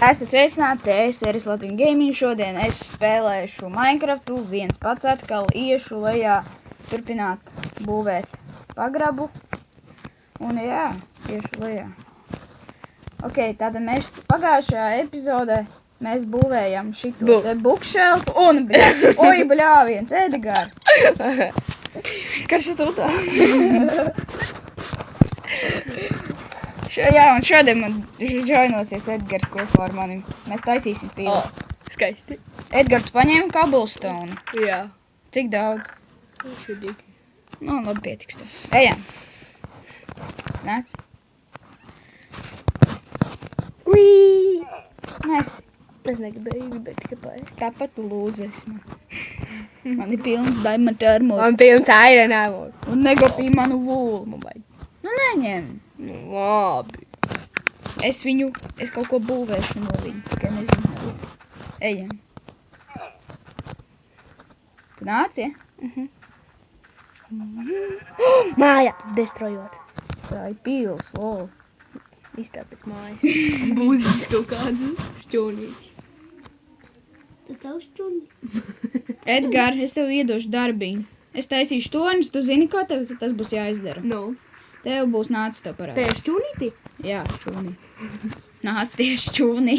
Esat sveicināti, es Eris Latvijas Gaming. Šodien es spēlēšu Minecraftu, viens pats atkal iešu lejā, turpināt būvēt pagrabu. Un jā, iešu lejā. Ok, tātad mēs pagājušajā epizodē mēs būvējam šito te bookshelfu un, bļāviens, Edgars. Kas tu tā? Jā, un šodien man joinosies Edgars kopā ar mani. Mēs taisīsim pīli. Skaisti. Edgars paņēma cobblestone. Jā. Cik daudz? Šodīgi. Nu, labi, pietiks tev. Ejam. Nāc. Uii! Mēs. Es gribēju tikai paēst. Tāpat tu lūdzies man. Man ir pilns diamond armor. Man pilns iron armor. Un negrapīja manu vūlu. Man vajag. Nu, neņem. Nu, labi. Es kaut ko būvēšu no viņa. Tikai nezinu. Ejam. Tu nāc, ja? Māja, destrojot. Tā ir pils, lol. Izstāv pēc mājas. Būdīs kaut kādas šķūnītas. Tas tev šķūnī? Edgar, es tev iedošu darbiņu. Es taisīšu torņus, tu zini, ko tev tas būs jāizdara. Nu. Tev būs nācis tev parādā. Te ir šķūnīti? Jā, šķūnī. Nāc tieši šķūnī.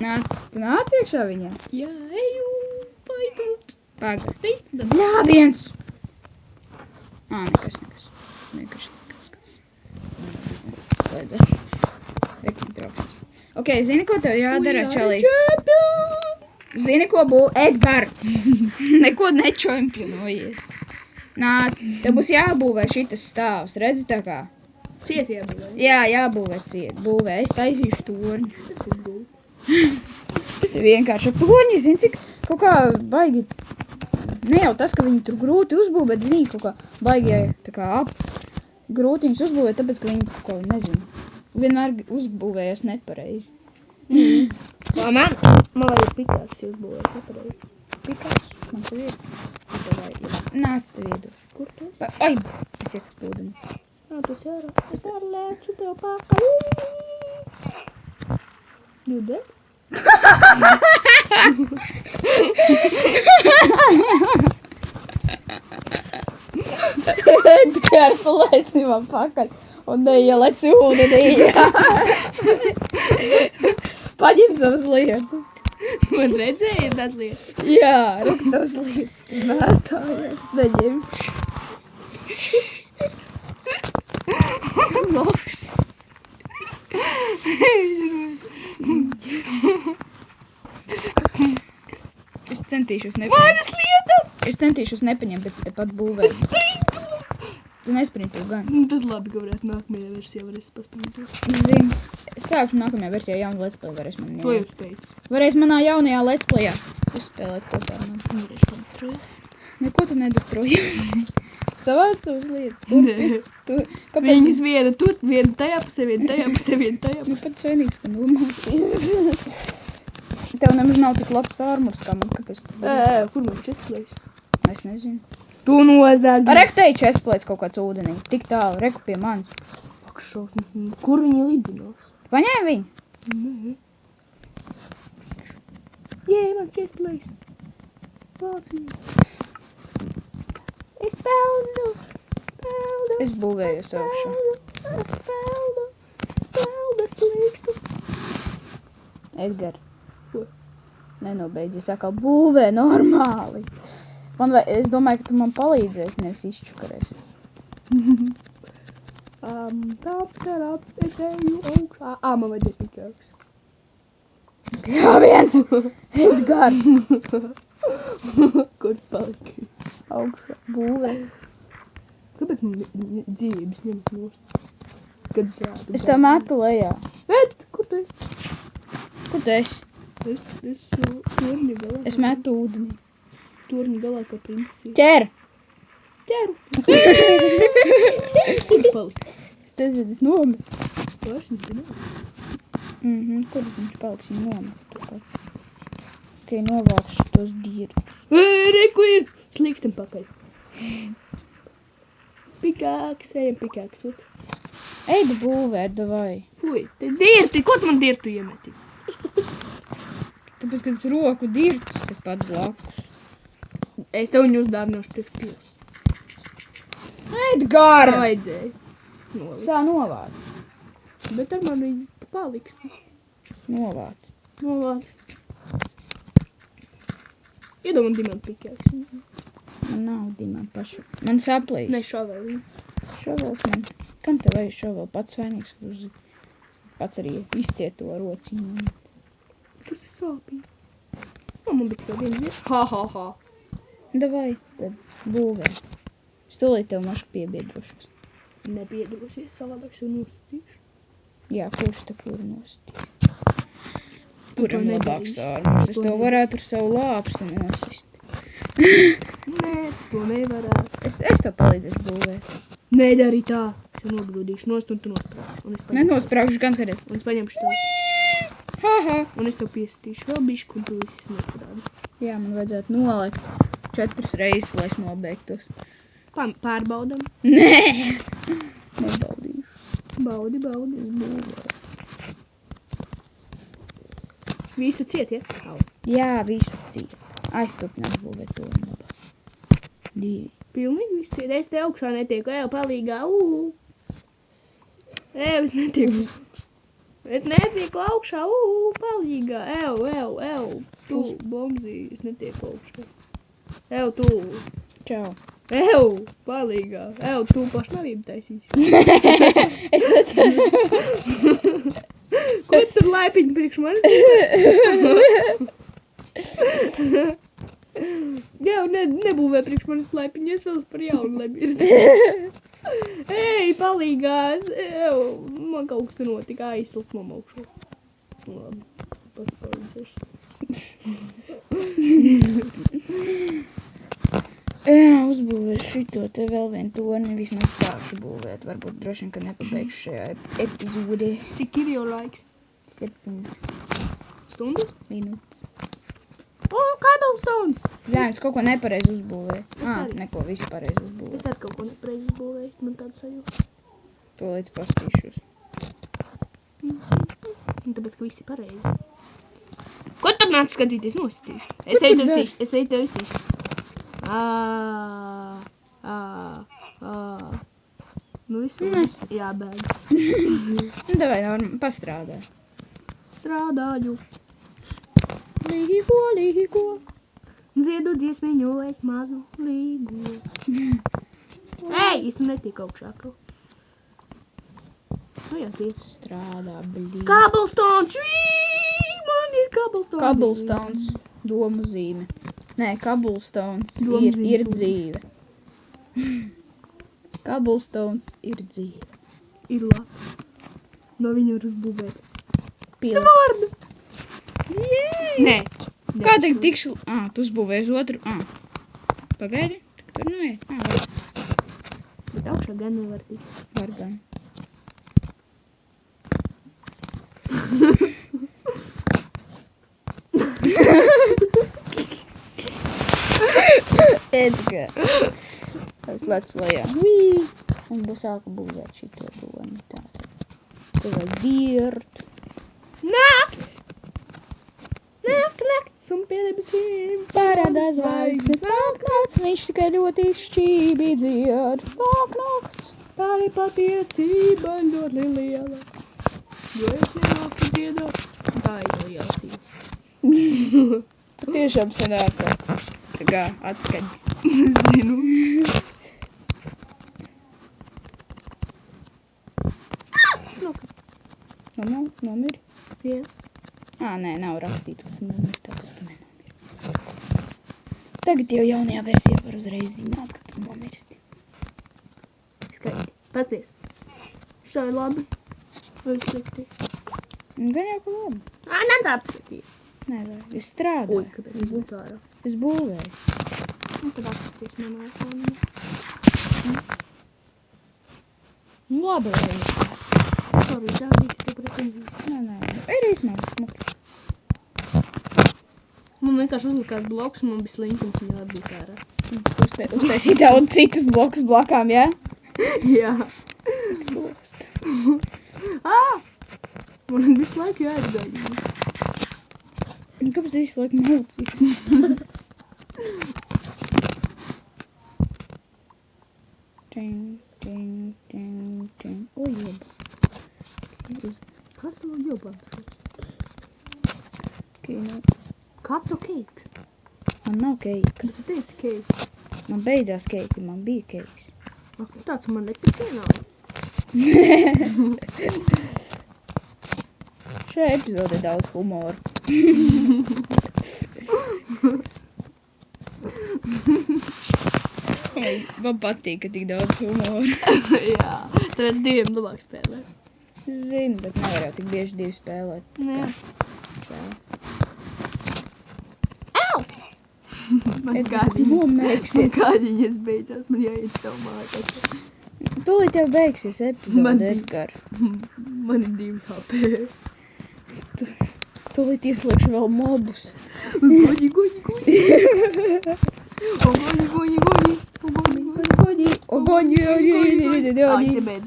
Tu nāc iekšā viņā? Jā, eju, paidot. Paga. Neiztadāt. Bļāviens! Nekas. Biznes slēdzās. Rekim braukšas. Ok, zini, ko tev jādara, čalī? Zini, ko Edgar! Neko nečempionojies. Nāc, tev būs jābūvē šitas stāvs, redzi tā kā? Ciet jābūvē. Jā, jābūvē ciet. Būvē, es taisīšu torņu. Tas ir būvē. Tas ir vienkārši torņi, zini, cik kaut kā baigi. Ne jau tas, ka viņi tur grūti uzbūvē, bet viņi kaut kā baigi tā kā grūtiņus uzbūvē, tāpēc, ka viņi kaut ko, nezinu, vienmēr uzbūvējas nepareizi. Man vajag pikāks uzbūvēt nepareizi. Pikāks? Man tev ir. Nāc tev iedošu. Kur tu esi? Ai, es iekas pūdeni. Tas jārā. Es ārlēcu tev pakaļ. Jūdē? Edgars, palaici man pakaļ un neielec ūdenī. Paņem savas lietas. Man redzēja tās lietas. Jā, rūk tavas lietas. Mētājas, neņem. Loks. Es centīšos Manas lietas! Es centīšos nepaņemt, bet es tepat būvēju. Sprintu! Tu nesprintu gan. Tas labi, ka varētu nākamajā versijā varēs pasprintot. Zini, es sākšu nākamajā versijā jaunu let's play varēs man. To jau tu teici. Varēs manā jaunajā let's playā uzspēlēt kopā ar mani. Varēšu padestrojot. Neko tu nedestrojies. Savāc uz lietas. Kāpēc? Viņas viena tur, viena tajā pusē, viena tajā pusē, viena tajā Nu, pusē. pats vienīgs, ka nomocīs. Tev nemaz nav tik labs ārmurs kā man, kāpēc tu? Kur man čestlējs? Es nezinu. Tu nozagi. Reku teicu, česplēts kaut kāds ūdenī. Tik tālu, reku pie manis. Ak, šausmas. Kur viņi lidinās? Paņēmi viņu? Nē. Jē, man čestlējs. Vāc viņu. Es peldu. Es būvēju saukšu. Peldu slīkstu. Edgar. Ko? Nenobeidzies, atkal būvē normāli. Es domāju, ka tu man palīdzēsi, nevis izčukarēs. Tāp, es eju augšā. Man vajadzēja pikāks. Jā, viens! Edgar! Kur paliki? Augšā būvē. Kāpēc man dzīvības ņemt nost? Kad es rādu? Es tev metu lejā. Bet, kur tu esi? Kur tu esi? Es torņa galā. Es metu ūdeni. Torņa galā kā princesi. Ķer! Ķeru. Kur palika? Es nezinu, es nometu. Vairs nezinu. Kur viņš paliks? Viņa nometu. Tikai novākšu tos dīrus. Reku ir! Slīkstam pakaļ. Pikāks, ejam pikāks. Ej, būvēt, davai. Fui, te dirti, ko tu man dirtu iemeti? Tāpēc, kad es roku dirtus tepat blakus. Es tev viņu uzdāvināšu priekš pils. Edgar! Vajadzēja. Nolikt. Sā novāc. Bet ar mani paliks. Novāc. Nolāc. Iedomā dimantu pikēks. Man nav dimā pašu. Man saplīs. Ne šovēl. Šovels man. Kam tev vajag šovel? Pats vainīgs, ka uz... Pats arī izcieto rociņu. Tas ir sāpīgi. Man bija tikai viena vieta. Ha, ha, ha. Davai, tad būvē. Es tūlīt tev mašku piebiedrošos. Nepiedrosies, savādāk sev nostatīšu. Jā, kurš te kur nostīt? Kuram labāks ārmas? Es tev varētu ar savu lāpstu nosist. Nē, to nevarētu. Es tev palīdzēšu būvēt. Nedari tā. Es jau nogrūdīšu nost un tu nosprākšu. Nenosprākšu gan skaties. Un es paņemšu tev. Ha, ha. Un es tev piestīšu vēl bišku un tu visis neparādi. Jā, man vajadzētu nolikt 4 reizes, lai es nobeigtos. Pārbaudam. Nē! Nebaudīšu. Baudi. Visu ciet, ja? Au. Jā, visu ciet. Aizturpinās būvēt to un labāk. 2. Pilnīgi visu ciet. Es te augšā netieku. Ev, palīgā. Ev, es netieku. Es netieku augšā. Palīgā. Ev. Tu, bombzī, es netieku augšā. Ev, tu. Čau. Ev, palīgā. Ev, tu pašnavību taisīsi. Es netieku. Ko tu tur laipiņu priekš manis? Jā, nebūvē priekš manis laipiņu, es vēl par jaunu laipiņu. Ej, palīgās. Man kaut kas notika, aizslup mam augšā. Labi, palīdzēšu. Jā, uzbūvēšu šito te vēl vienu torni, vismaz sākšu būvēt. Varbūt droši vien, ka nepabeigšu šajā epizodē. Cik ir jau laiks? 7 Stundas? minūtes. Cobblestones! Jā, es kaut ko nepareizi uzbūvēju. arī. Neko visu pareizi uzbūvēju. Es arī kaut ko nepareizi izbūvēju, man tāds sajūta. To līdz pastīšos. Un tāpēc, ka visi pareizi. Ko tu nāc skatīties? Nostīšu. Es eju tev izsīšu. Nu visu jābēg. Davai, Norma, pastrādā. Strādāju. Līgo. Dziedu dziesmiņu, es mazu līgo. Ej, es netiku augšā kaut. Nu jā, tiek. Strādā, blīd. Cobblestones! Man ir cobblestones! Cobblestones. Domu zīme. Nē, Cobblestones Domu zīme. ir dzīve. Cobblestones ir dzīve. Ir labi. No viņa var uzbūvēt. Piln. Svardu! Nē. Kā tagad tikšu? Tu uzbūvēsi otru. Pagaidi. Tur nu ir. Var. Bet augšā gan nevar tikt. Var gan. Edgar. Es lecu lejā. Un sāku būvēt šito domu. Tur vajag dirt. Nakts! Nakts un pie debesīm Parādās zvaigznes. Nakts, viņš tikai ļoti šķīvi dzied. Nakts. tā ir patiesība ļoti liela. Jo es nenāku dziedāt, tā ir liela tība. Tiešām sanāca. Tā kā atskaņas. Zinu. Nomiri? Jā. Nē, nav rakstīts, ka tu nomiri, tātad tu nenomiri. Tagad jau jaunajā versijā var uzreiz zināt, ka tu nomirsti. Skaisti. Paties. Šā ir labi. Vai slikti? Gan jau, ka labi. Nē, tā apskatīt. Nē, es strādāju. Ui, kāpēc es būtu ārā? Es būvēju. Un tad apskaties manā iPhone. Labi, lai viņš tāds. Sorry, tā bija tikai pretenzijas. Nē. Ir īsmāk smuki. Man vienkārši uzlikās bloks, un man bija slinkums, un jau bija ārā. Uztaisīt daudz citus blokus blakām, jā? Jā. Bloks. Man visu laiku jāizgaļina. Kāpēc visu laiku maucīs? Ting, ting, ting, ting. O, jeba. Kas tev jobā? Kino. Kāds tev keiks? Man nav keika. Tu teici keiks. Man beidzās keiki, man bija keiks. Tāds man nepiecienāja. Šajā epizodē daudz humoru. Man patīk, ka tik daudz humoru. Jā, tāpēc diviem labāk spēlēt. Zinu, bet nevar jau tik bieži divi spēlēt. Jā. Man nomēksies. kādiņas beidzās, man jāiet savu mājās. Tūlīt jau beigsies Man epizode, bija- Edgar. Man ir 2 HP. Tūlīt ieslēgšu vēl mobus. Goņi. O, goņi. Ogoņi, Ai, te beidz.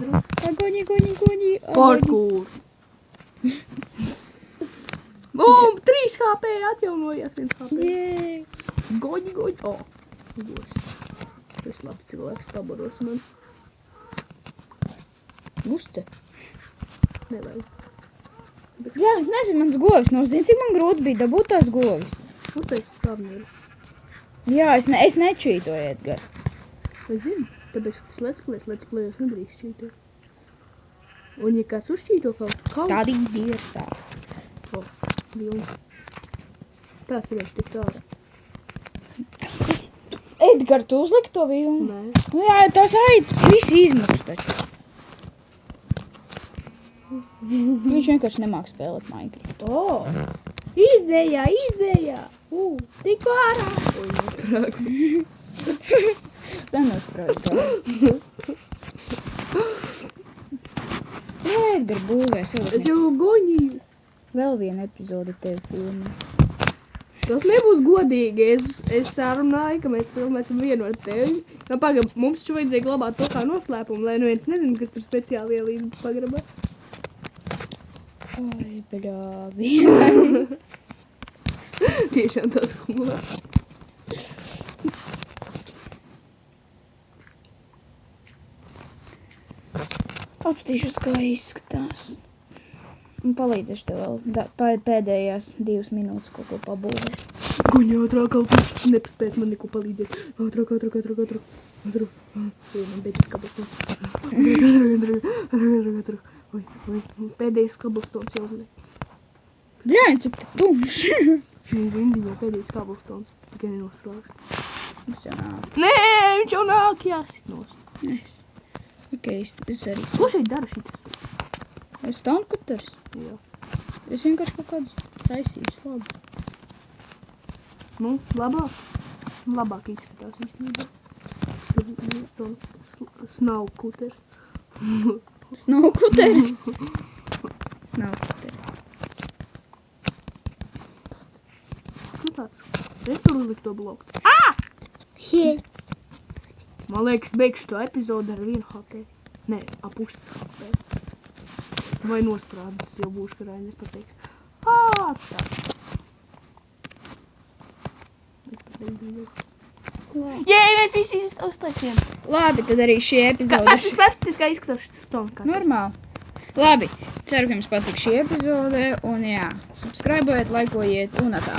Ogoņi. Parkour. Bum, 3 HP atjaunojās 1 HP. Jē. Goņi. O, gos. Tas labs cilvēks pabaros man. Uzce. Nevajag. Jā, es nezinu, mans govis nav. Zini, cik man grūti bija dabūt tās govis? Uztais stāvnieru. Jā, es nečītoju, Edgar. Es zinu, tāpēc tas let's playos nedrīkst čītot. Un ja kāds uzšķīto kaut. Tādi ir tā. O, vilni. Tās ir tik tāda. Edgar, tu uzliki to vilnu? Nē. Nu jā, tās arī visi izmuks taču. Viņš vienkārši nemāk spēlēt Minecraft. O! Izējā! Tikko ārā! Oi, neprāk. Nenosprauj tā. Edgar būvē Es sev. jau goņīju. Vēl viena epizode tev filmā. Tas nebūs godīgi. Es sarunāju, ka mēs filmēsim vienu ar tevi. Nu, pagad, mums taču vajadzēja glabāt to kā noslēpumu, lai neviens nezina, kas tur speciāli ielīd pagrabā. Ai, bļāvi. Tiešām tāds humors. Apstīšos, kā izskatās. Un palīdzēšu tev vēl pēdējās 2 minūtes kaut ko pabūvēt. Guņi ātrāk, kaut kas nepaspēt man neko palīdzēt. Ātrāk. Man beidzas kablstons. Ātrāk. Oi. Pēdējais kablstons jau uzliek. Bļāņ, cik te tumšs. Šī rindiņā pēdējais kablstons. Tikai nenosprāgst. Es jau nāk. Nē, viņš jau nāk jāsit nost. Ok, es arī. Ko šeit dara šitas? Es stānkuters. Jā. Es vienkārši kaut kādas taisīšu labi. Nu, labāk izskatās īstenībā. Tur snaukuters. Snaukuteri. Snaukuteri. Kas tāds? Es tur uzliku to bloku. Hei. Man liekas, beigšu to epizodu ar 1 HP. Nē, ap 1 HP. Vai nosprādes jau būšu, ka Rainers pateiks. Tā. Jē, mēs visi uztaisījām. Labi, tad arī šī epizode. Paskaties, kā izskatās šis stonka. Normāli. Labi, ceru, ka jums patīk šī epizode. Un jā, subscribējiet, laikojiet un tā.